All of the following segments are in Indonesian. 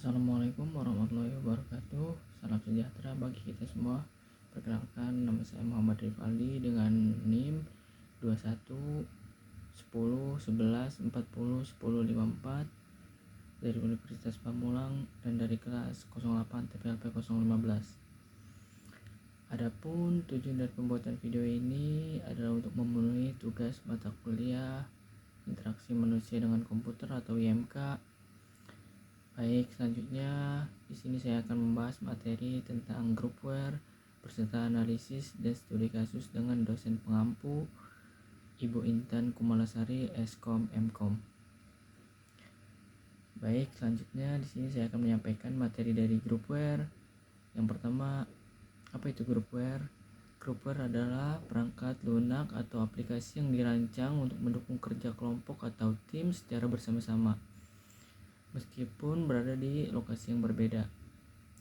Assalamualaikum warahmatullahi wabarakatuh. Salam sejahtera bagi kita semua. Perkenalkan, nama saya Muhammad Rifaldi dengan NIM 21 10 11 40 10 54 dari Universitas Pamulang dan dari kelas 08 TPLP 015. Adapun tujuan dari pembuatan video ini adalah untuk memenuhi tugas mata kuliah interaksi manusia dengan komputer atau IMK. Baik, selanjutnya di sini saya akan membahas materi tentang groupware beserta analisis dan studi kasus dengan dosen pengampu Ibu Intan Kumalasari, Eskom Mkom. Baik, selanjutnya di sini saya akan menyampaikan materi dari groupware. Yang pertama, apa itu groupware? Groupware adalah perangkat lunak atau aplikasi yang dirancang untuk mendukung kerja kelompok atau tim secara bersama-sama, meskipun berada di lokasi yang berbeda.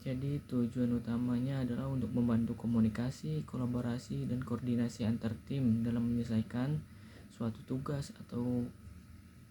Jadi tujuan utamanya adalah untuk membantu komunikasi, kolaborasi, dan koordinasi antar tim dalam menyelesaikan suatu tugas atau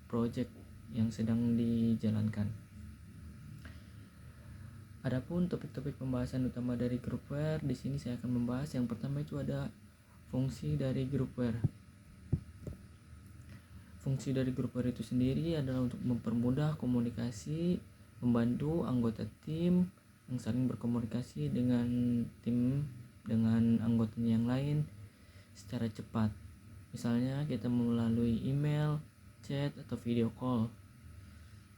proyek yang sedang dijalankan. Adapun topik-topik pembahasan utama dari groupware, di sini saya akan membahas yang pertama itu ada fungsi dari groupware. Fungsi dari groupware itu sendiri adalah untuk mempermudah komunikasi, membantu anggota tim yang saling berkomunikasi dengan tim dengan anggotanya yang lain secara cepat. Misalnya kita melalui email, chat, atau video call.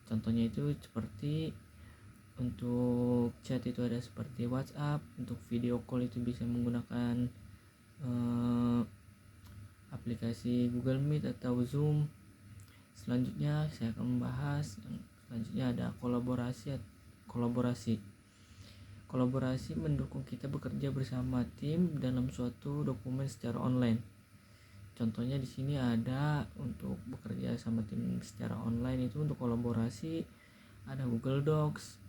Contohnya itu seperti untuk chat itu ada seperti WhatsApp, untuk video call itu bisa menggunakan aplikasi Google Meet atau Zoom. Selanjutnya saya akan membahas selanjutnya ada kolaborasi. Kolaborasi mendukung kita bekerja bersama tim dalam suatu dokumen secara online. Contohnya di sini ada untuk bekerja sama tim secara online itu untuk kolaborasi ada Google Docs,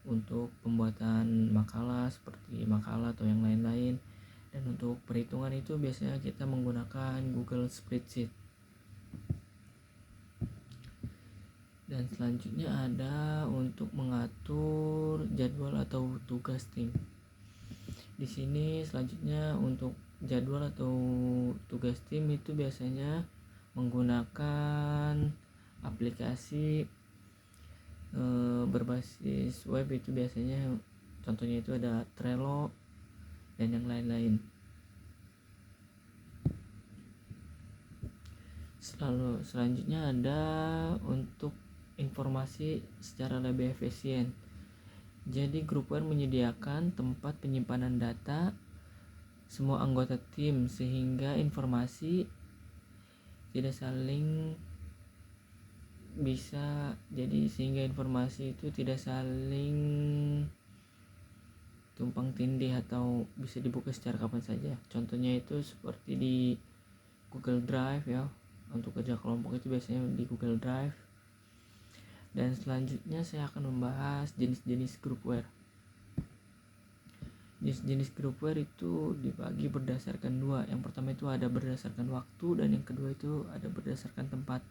untuk pembuatan makalah seperti makalah atau yang lain-lain, dan untuk perhitungan itu biasanya kita menggunakan Google Spreadsheet. Dan selanjutnya ada untuk mengatur jadwal atau tugas tim. Di sini selanjutnya untuk jadwal atau tugas tim itu biasanya menggunakan aplikasi berbasis web, itu biasanya contohnya itu ada Trello dan yang lain-lain. Selanjutnya ada untuk informasi secara lebih efisien. Jadi groupware menyediakan tempat penyimpanan data semua anggota tim sehingga informasi tidak saling itu tidak saling tumpang tindih atau bisa dibuka secara kapan saja. Contohnya itu seperti di Google Drive ya. Untuk kerja kelompok itu biasanya di Google Drive. Dan selanjutnya saya akan membahas jenis-jenis groupware. Jenis-jenis groupware itu dibagi berdasarkan dua. Yang pertama itu ada berdasarkan waktu dan yang kedua itu ada berdasarkan tempat.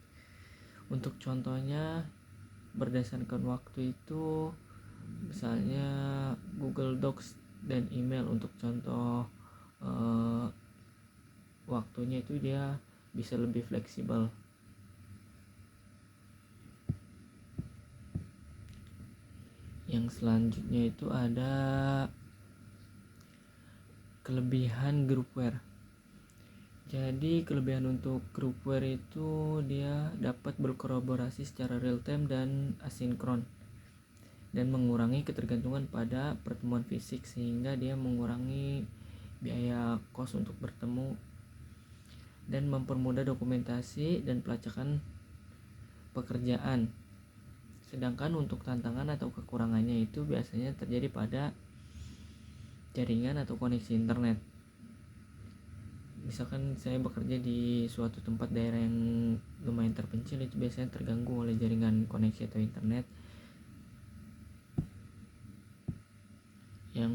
Untuk contohnya berdasarkan waktu itu misalnya Google Docs dan email. Untuk contoh waktunya itu dia bisa lebih fleksibel. Yang selanjutnya itu ada kelebihan groupware. Jadi kelebihan untuk groupware itu dia dapat berkolaborasi secara real time dan asinkron dan mengurangi ketergantungan pada pertemuan fisik sehingga dia mengurangi biaya kos untuk bertemu dan mempermudah dokumentasi dan pelacakan pekerjaan. Sedangkan untuk tantangan atau kekurangannya itu biasanya terjadi pada jaringan atau koneksi internet. Misalkan saya bekerja di suatu tempat daerah yang lumayan terpencil, itu biasanya terganggu oleh jaringan koneksi atau internet. Yang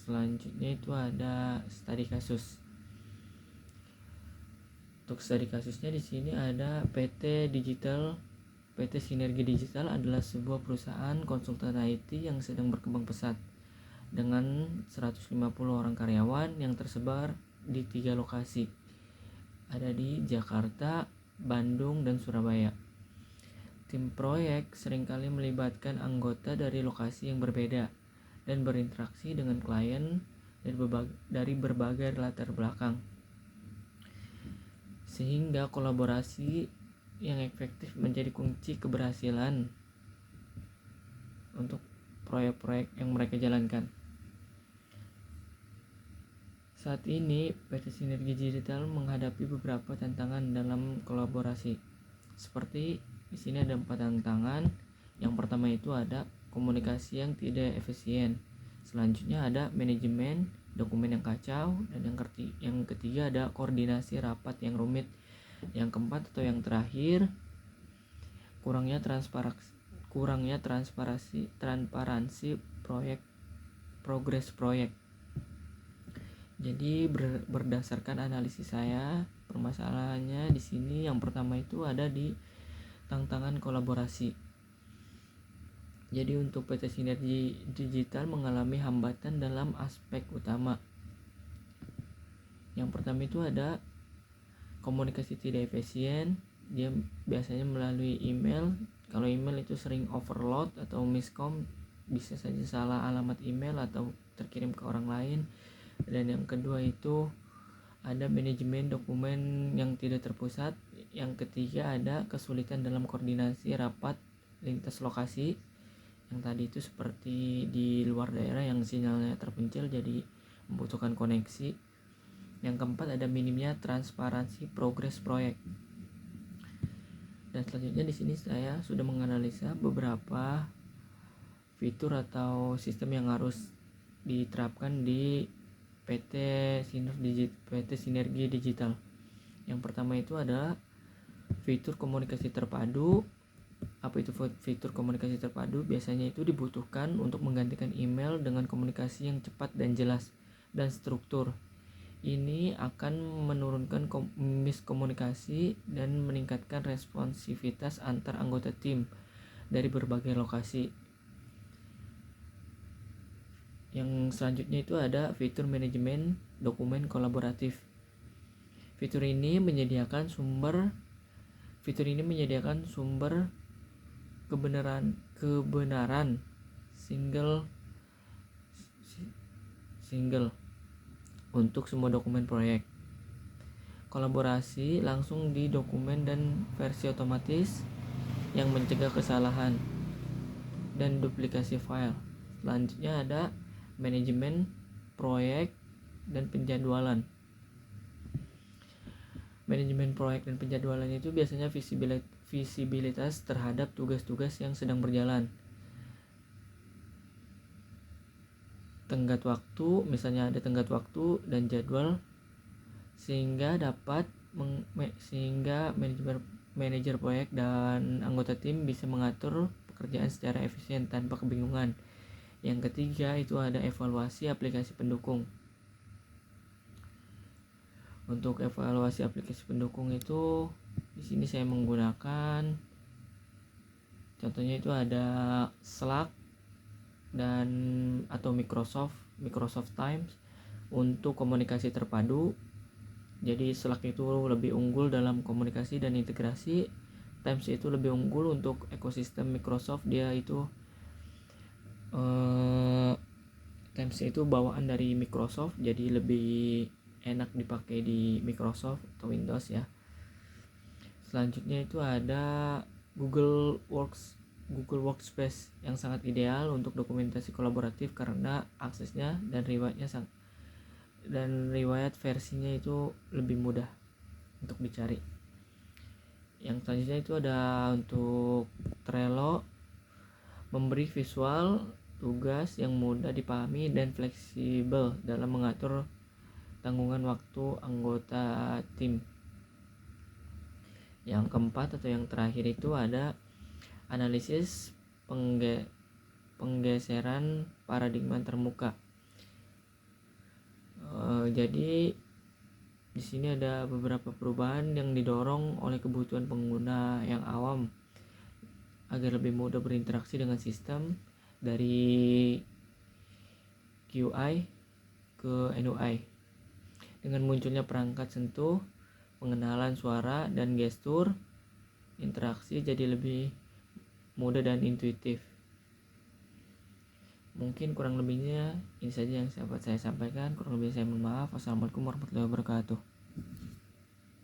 selanjutnya itu ada studi kasus. Untuk studi kasusnya di sini ada PT Digital PT Sinergi Digital adalah sebuah perusahaan konsultan IT yang sedang berkembang pesat dengan 150 orang karyawan yang tersebar di 3 lokasi. Ada di Jakarta, Bandung, dan Surabaya. Tim proyek seringkali melibatkan anggota dari lokasi yang berbeda dan berinteraksi dengan klien dari berbagai latar belakang, sehingga kolaborasi yang efektif menjadi kunci keberhasilan untuk proyek-proyek yang mereka jalankan. Saat ini, PT Sinergi Digital menghadapi beberapa tantangan dalam kolaborasi. Seperti di sini ada 4 tantangan. Yang pertama itu ada komunikasi yang tidak efisien. Selanjutnya ada manajemen dokumen yang kacau, dan yang ketiga ada koordinasi rapat yang rumit. Yang keempat atau yang terakhir, kurangnya transparansi progres proyek. Jadi berdasarkan analisis saya, permasalahannya di sini yang pertama itu ada di tantangan kolaborasi. Jadi untuk PT Sinergi Digital mengalami hambatan dalam aspek utama. Yang pertama itu ada komunikasi tidak efisien. Dia biasanya melalui email. Kalau email itu sering overload atau miskom, bisa saja salah alamat email atau terkirim ke orang lain. Dan yang kedua itu ada manajemen dokumen yang tidak terpusat. Yang ketiga ada kesulitan dalam koordinasi rapat lintas lokasi. Yang tadi itu seperti di luar daerah yang sinyalnya terpencil, jadi membutuhkan koneksi. Yang keempat ada minimnya transparansi progres proyek. Dan selanjutnya di sini saya sudah menganalisa beberapa fitur atau sistem yang harus diterapkan di PT Sinergi Digital. Yang pertama itu ada fitur komunikasi terpadu. Apa itu fitur komunikasi terpadu? Biasanya itu dibutuhkan untuk menggantikan email dengan komunikasi yang cepat dan jelas dan struktur. Ini akan menurunkan miskomunikasi dan meningkatkan responsivitas antar anggota tim dari berbagai lokasi. Yang selanjutnya itu ada fitur manajemen dokumen kolaboratif. Fitur ini menyediakan sumber kebenaran single untuk semua dokumen proyek. Kolaborasi langsung di dokumen dan versi otomatis yang mencegah kesalahan dan duplikasi file. Selanjutnya ada manajemen proyek dan penjadwalan. Manajemen proyek dan penjadwalan itu biasanya visibilitas terhadap tugas-tugas yang sedang berjalan. Tenggat waktu, misalnya ada tenggat waktu dan jadwal, sehingga manajer proyek dan anggota tim bisa mengatur pekerjaan secara efisien tanpa kebingungan. Yang ketiga itu ada evaluasi aplikasi pendukung. Untuk evaluasi aplikasi pendukung itu di sini saya menggunakan, contohnya itu ada Slack dan atau Microsoft Teams untuk komunikasi terpadu. Jadi Slack itu lebih unggul dalam komunikasi dan integrasi. Teams itu lebih unggul untuk ekosistem Microsoft. Dia itu Teams itu bawaan dari Microsoft, jadi lebih enak dipakai di Microsoft atau Windows ya. Selanjutnya itu ada Google Workspace yang sangat ideal untuk dokumentasi kolaboratif karena aksesnya dan riwayat versinya itu lebih mudah untuk dicari. Yang selanjutnya itu ada untuk Trello, memberi visual tugas yang mudah dipahami dan fleksibel dalam mengatur tanggungan waktu anggota tim. Yang keempat atau yang terakhir itu ada analisis penggeseran paradigma termuka. Jadi di sini ada beberapa perubahan yang didorong oleh kebutuhan pengguna yang awam agar lebih mudah berinteraksi dengan sistem dari QI ke NUI. Dengan munculnya perangkat sentuh, pengenalan suara dan gestur, interaksi jadi lebih mudah dan intuitif. Mungkin kurang lebihnya ini saja yang dapat saya sampaikan. Kurang lebih saya mohon maaf. Wassalamualaikum warahmatullahi wabarakatuh.